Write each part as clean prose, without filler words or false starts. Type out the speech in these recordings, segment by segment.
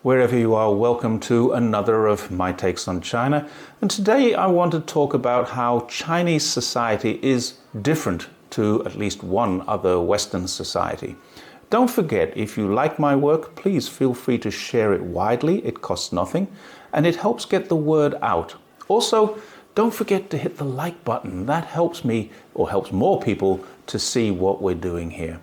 Wherever you are, welcome to another of my takes on China. And today I want to talk about how Chinese society is different to at least one other Western society. Don't forget, if you like my work, please feel free to share it widely. It costs nothing and it helps get the word out. Also, don't forget to hit the like button. That helps me, or helps more people, to see what we're doing here.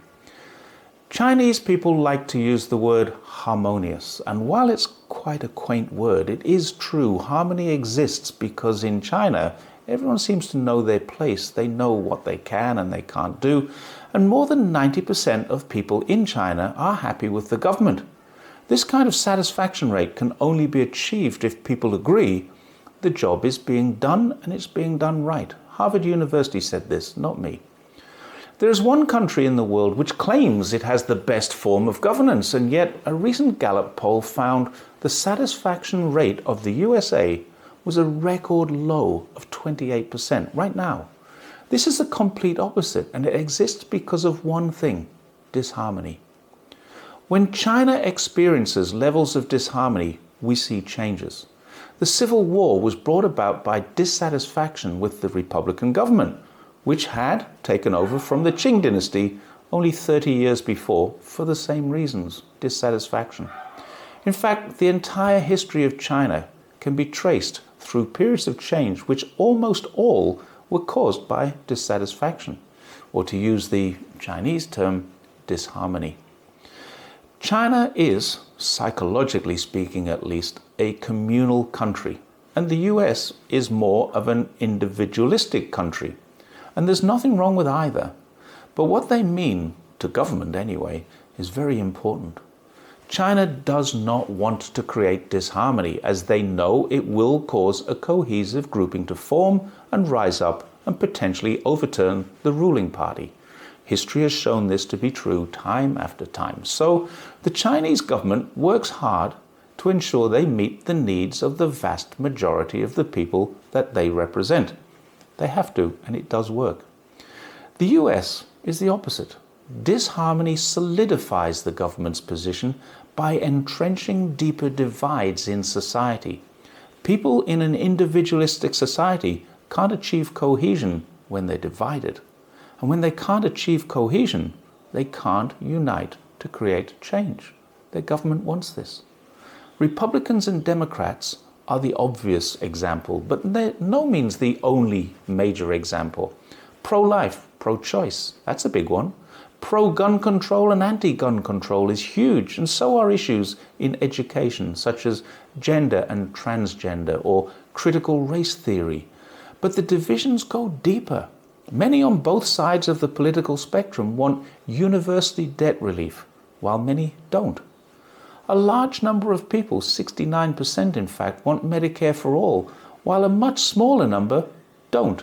Chinese people like to use the word harmonious, and while it's quite a quaint word, it is true. Harmony exists because in China, everyone seems to know their place. They know what they can and they can't do, and more than 90% of people in China are happy with the government. This kind of satisfaction rate can only be achieved if people agree the job is being done and it's being done right. Harvard University said this, not me. There is one country in the world which claims it has the best form of governance, and yet a recent Gallup poll found the satisfaction rate of the USA was a record low of 28% right now. This is the complete opposite, and it exists because of one thing: disharmony. When China experiences levels of disharmony, we see changes. The Civil War was brought about by dissatisfaction with the Republican government, which had taken over from the Qing dynasty only 30 years before for the same reasons, dissatisfaction. In fact, the entire history of China can be traced through periods of change which almost all were caused by dissatisfaction, or to use the Chinese term, disharmony. China is, psychologically speaking at least, a communal country, and the US is more of an individualistic country. And there's nothing wrong with either. But what they mean, to government anyway, is very important. China does not want to create disharmony, as they know it will cause a cohesive grouping to form and rise up and potentially overturn the ruling party. History has shown this to be true time after time. So the Chinese government works hard to ensure they meet the needs of the vast majority of the people that they represent. They have to, and it does work. The US is the opposite. Disharmony solidifies the government's position by entrenching deeper divides in society. People in an individualistic society can't achieve cohesion when they're divided. And when they can't achieve cohesion, they can't unite to create change. Their government wants this. Republicans and Democrats are the obvious example, but they're no means the only major example. Pro-life, pro-choice, that's a big one. Pro-gun control and anti-gun control is huge, and so are issues in education, such as gender and transgender or critical race theory. But the divisions go deeper. Many on both sides of the political spectrum want university debt relief, while many don't. A large number of people, 69% in fact, want Medicare for all, while a much smaller number don't.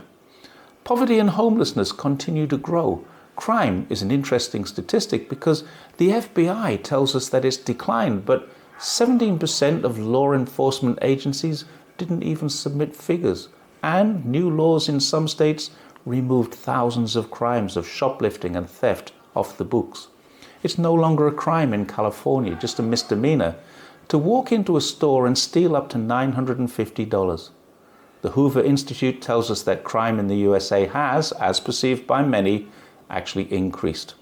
Poverty and homelessness continue to grow. Crime is an interesting statistic because the FBI tells us that it's declined, but 17% of law enforcement agencies didn't even submit figures, and new laws in some states removed thousands of crimes of shoplifting and theft off the books. It's no longer a crime in California, just a misdemeanor, to walk into a store and steal up to $950. The Hoover Institute tells us that crime in the USA has, as perceived by many, actually increased.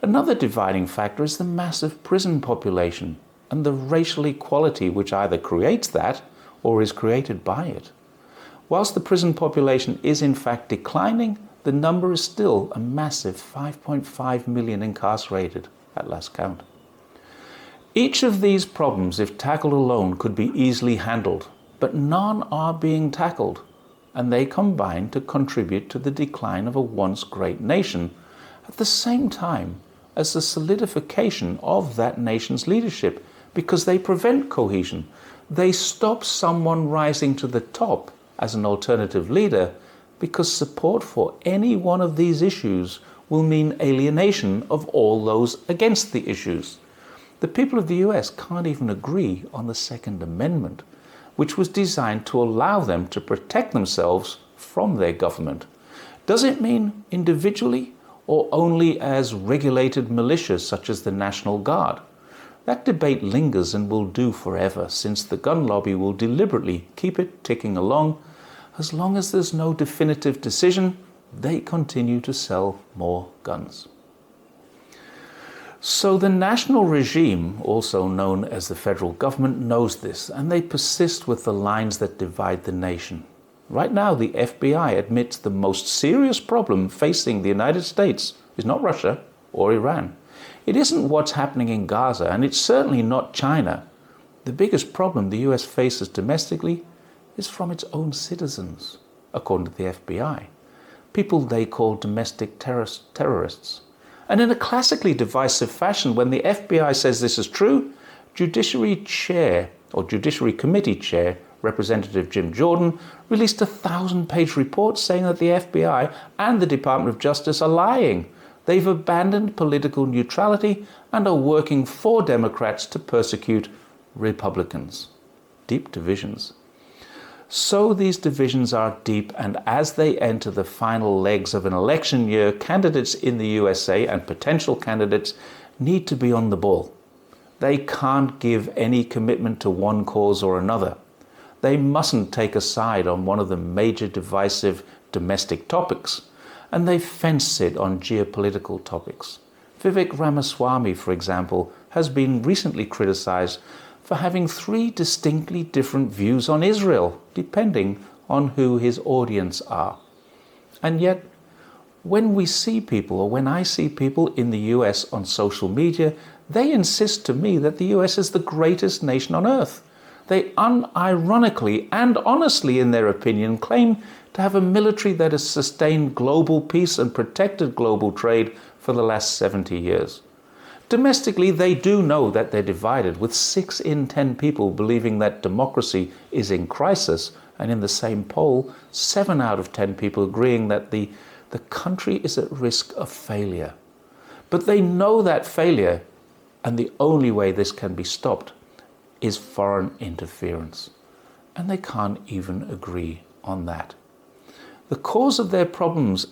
Another dividing factor is the massive prison population and the racial equality which either creates that or is created by it. Whilst the prison population is in fact declining, the number is still a massive 5.5 million incarcerated at last count. Each of these problems, if tackled alone, could be easily handled, but none are being tackled, and they combine to contribute to the decline of a once great nation, at the same time as the solidification of that nation's leadership, because they prevent cohesion. They stop someone rising to the top as an alternative leader, because support for any one of these issues will mean alienation of all those against the issues. The people of the US can't even agree on the Second Amendment, which was designed to allow them to protect themselves from their government. Does it mean individually or only as regulated militias such as the National Guard? That debate lingers and will do forever, since the gun lobby will deliberately keep it ticking along. As long as there's no definitive decision, they continue to sell more guns. So the national regime, also known as the federal government, knows this, and they persist with the lines that divide the nation. Right now, the FBI admits the most serious problem facing the United States is not Russia or Iran. It isn't what's happening in Gaza, and it's certainly not China. The biggest problem the US faces domestically is from its own citizens, according to the FBI. People they call domestic terrorists. And in a classically divisive fashion, when the FBI says this is true, Judiciary Committee Chair Representative Jim Jordan released a 1,000-page report saying that the FBI and the Department of Justice are lying. They've abandoned political neutrality and are working for Democrats to persecute Republicans. Deep divisions. So these divisions are deep, and as they enter the final legs of an election year, candidates in the USA and potential candidates need to be on the ball. They can't give any commitment to one cause or another. They mustn't take a side on one of the major divisive domestic topics, and they fence it on geopolitical topics. Vivek Ramaswamy, for example, has been recently criticized for having 3 distinctly different views on Israel, depending on who his audience are. And yet, when we see people, or when I see people in the US on social media, they insist to me that the US is the greatest nation on earth. They unironically and honestly, in their opinion, claim to have a military that has sustained global peace and protected global trade for the last 70 years. Domestically, they do know that they're divided, with 6 in 10 people believing that democracy is in crisis, and in the same poll, 7 out of 10 people agreeing that the country is at risk of failure. But they know that failure, and the only way this can be stopped is foreign interference. And they can't even agree on that. The cause of their problems,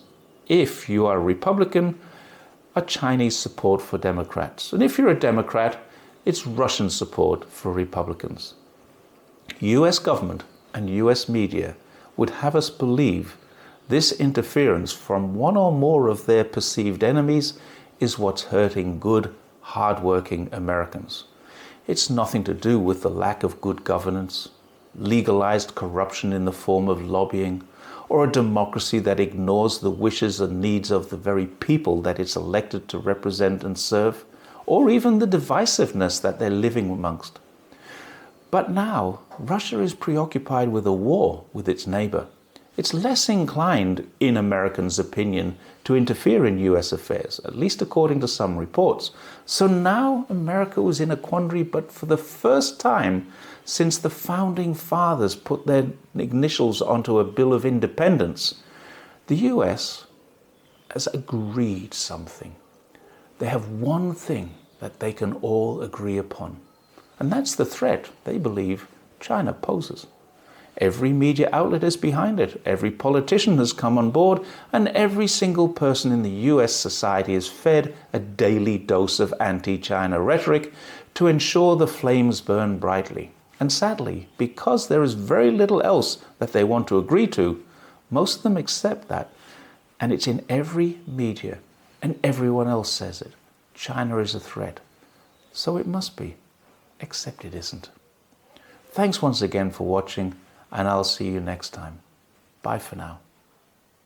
if you are a Republican, are Chinese support for Democrats. And if you're a Democrat, it's Russian support for Republicans. US government and US media would have us believe this interference from one or more of their perceived enemies is what's hurting good, hard-working Americans. It's nothing to do with the lack of good governance, legalized corruption in the form of lobbying, or a democracy that ignores the wishes and needs of the very people that it's elected to represent and serve, or even the divisiveness that they're living amongst. But now, Russia is preoccupied with a war with its neighbor. It's less inclined, in Americans' opinion, to interfere in US affairs, at least according to some reports. So now America was in a quandary, but for the first time since the founding fathers put their initials onto a Bill of Independence, the US has agreed something. They have one thing that they can all agree upon, and that's the threat they believe China poses. Every media outlet is behind it, every politician has come on board, and every single person in the US society is fed a daily dose of anti-China rhetoric to ensure the flames burn brightly. And sadly, because there is very little else that they want to agree to, most of them accept that. And it's in every media, and everyone else says it. China is a threat. So it must be, except it isn't. Thanks once again for watching, and I'll see you next time. Bye for now.